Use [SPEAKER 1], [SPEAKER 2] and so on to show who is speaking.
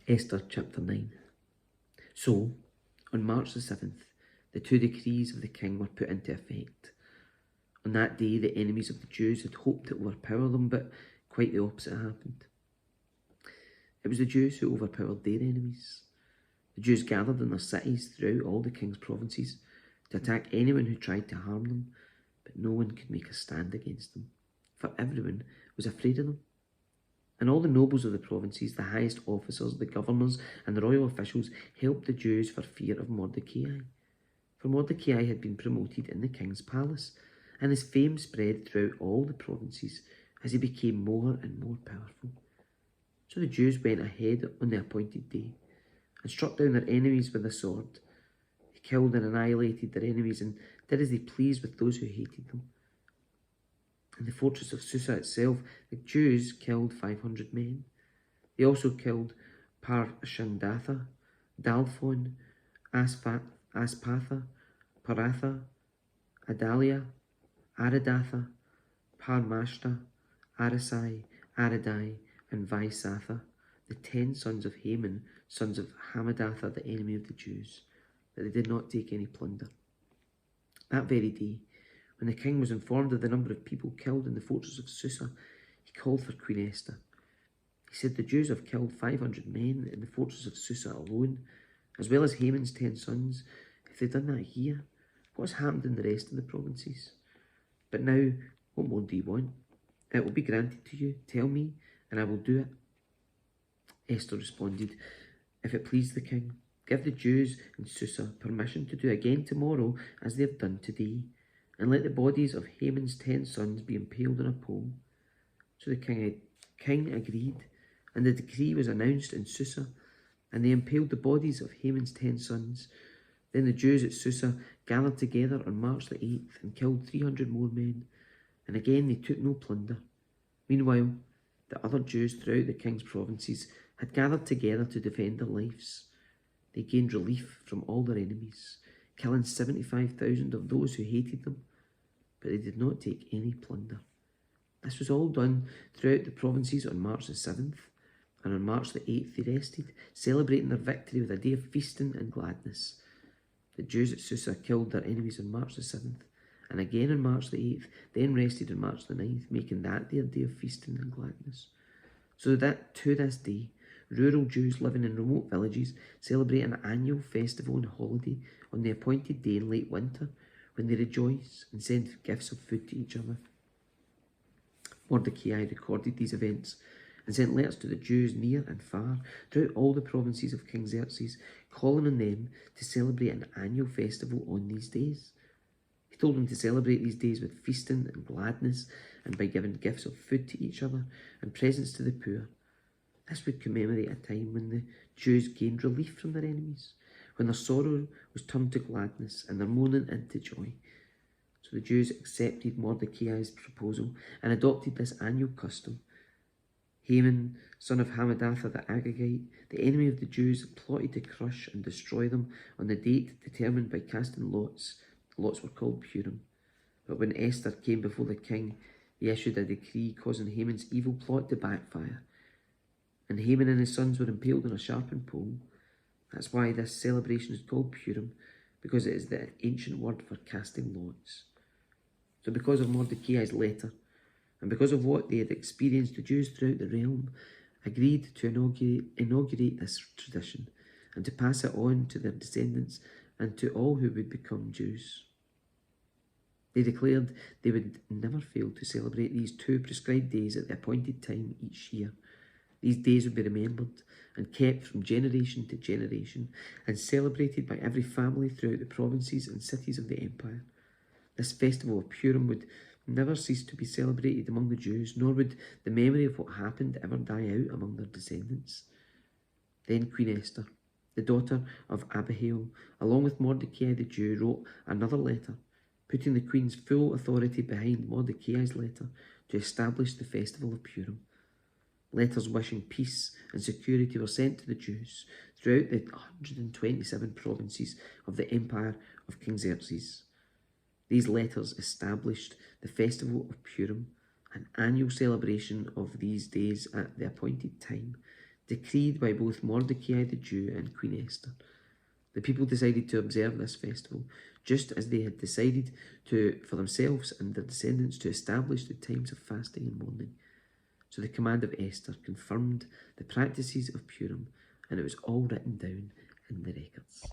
[SPEAKER 1] Esther chapter 9. So, on March the 7th, the 2 decrees of the king were put into effect. On that day, the enemies of the Jews had hoped to overpower them, but quite the opposite happened. It was the Jews who overpowered their enemies. The Jews gathered in their cities throughout all the king's provinces to attack anyone who tried to harm them, but no one could make a stand against them, for everyone was afraid of them. And all the nobles of the provinces, the highest officers, the governors, and the royal officials helped the Jews for fear of Mordecai. For Mordecai had been promoted in the king's palace, and his fame spread throughout all the provinces as he became more and more powerful. So the Jews went ahead on the appointed day and struck down their enemies with the sword. They killed and annihilated their enemies and did as they pleased with those who hated them. In the fortress of Susa itself, the Jews killed 500 men. They also killed Parshandatha, Dalphon, Aspatha, Paratha, Adalia, Aridatha, Parmashta, Arisai, Aridai, and Vaisatha, the 10 sons of Haman, sons of Hammedatha, the enemy of the Jews, but they did not take any plunder. That very day, when the king was informed of the number of people killed in the fortress of Susa, he called for Queen Esther. He said, "The Jews have killed 500 men in the fortress of Susa alone, as well as Haman's 10 sons. If they've done that here, what has happened in the rest of the provinces? But now, what more do you want? It will be granted to you. Tell me, and I will do it." Esther responded, "If it please the king, give the Jews in Susa permission to do again tomorrow as they have done today, and let the bodies of Haman's 10 sons be impaled on a pole." So the king agreed, and the decree was announced in Susa, and they impaled the bodies of Haman's 10 sons. Then the Jews at Susa gathered together on March the 8th and killed 300 more men, and again they took no plunder. Meanwhile, the other Jews throughout the king's provinces had gathered together to defend their lives. They gained relief from all their enemies, killing 75,000 of those who hated them, but they did not take any plunder. This was all done throughout the provinces on March the 7th, and on March the 8th they rested, celebrating their victory with a day of feasting and gladness. The Jews at Susa killed their enemies on March the 7th, and again on March the 8th, then rested on March the 9th, making that their day of feasting and gladness. So that to this day, rural Jews living in remote villages celebrate an annual festival and holiday on the appointed day in late winter, when they rejoice and send gifts of food to each other. Mordecai recorded these events and sent letters to the Jews near and far throughout all the provinces of King Xerxes, calling on them to celebrate an annual festival on these days. He told them to celebrate these days with feasting and gladness, and by giving gifts of food to each other and presents to the poor. This would commemorate a time when the Jews gained relief from their enemies, when their sorrow was turned to gladness and their mourning into joy. So the Jews accepted Mordecai's proposal and adopted this annual custom. Haman, son of Hammedatha the Agagite, the enemy of the Jews, plotted to crush and destroy them on the date determined by casting lots. The lots were called Purim. But when Esther came before the king, he issued a decree causing Haman's evil plot to backfire. And Haman and his sons were impaled on a sharpened pole. That's why this celebration is called Purim, because it is the ancient word for casting lots. So because of Mordecai's letter, and because of what they had experienced, the Jews throughout the realm agreed to inaugurate this tradition and to pass it on to their descendants and to all who would become Jews. They declared they would never fail to celebrate these 2 prescribed days at the appointed time each year. These days would be remembered and kept from generation to generation and celebrated by every family throughout the provinces and cities of the empire. This festival of Purim would never cease to be celebrated among the Jews, nor would the memory of what happened ever die out among their descendants. Then Queen Esther, the daughter of Abihail, along with Mordecai the Jew, wrote another letter, putting the queen's full authority behind Mordecai's letter to establish the festival of Purim. Letters wishing peace and security were sent to the Jews throughout the 127 provinces of the empire of King Xerxes. These letters established the festival of Purim, an annual celebration of these days at the appointed time, decreed by both Mordecai the Jew and Queen Esther. The people decided to observe this festival, just as they had decided for themselves and their descendants to establish the times of fasting and mourning. So the command of Esther confirmed the practices of Purim, and it was all written down in the records.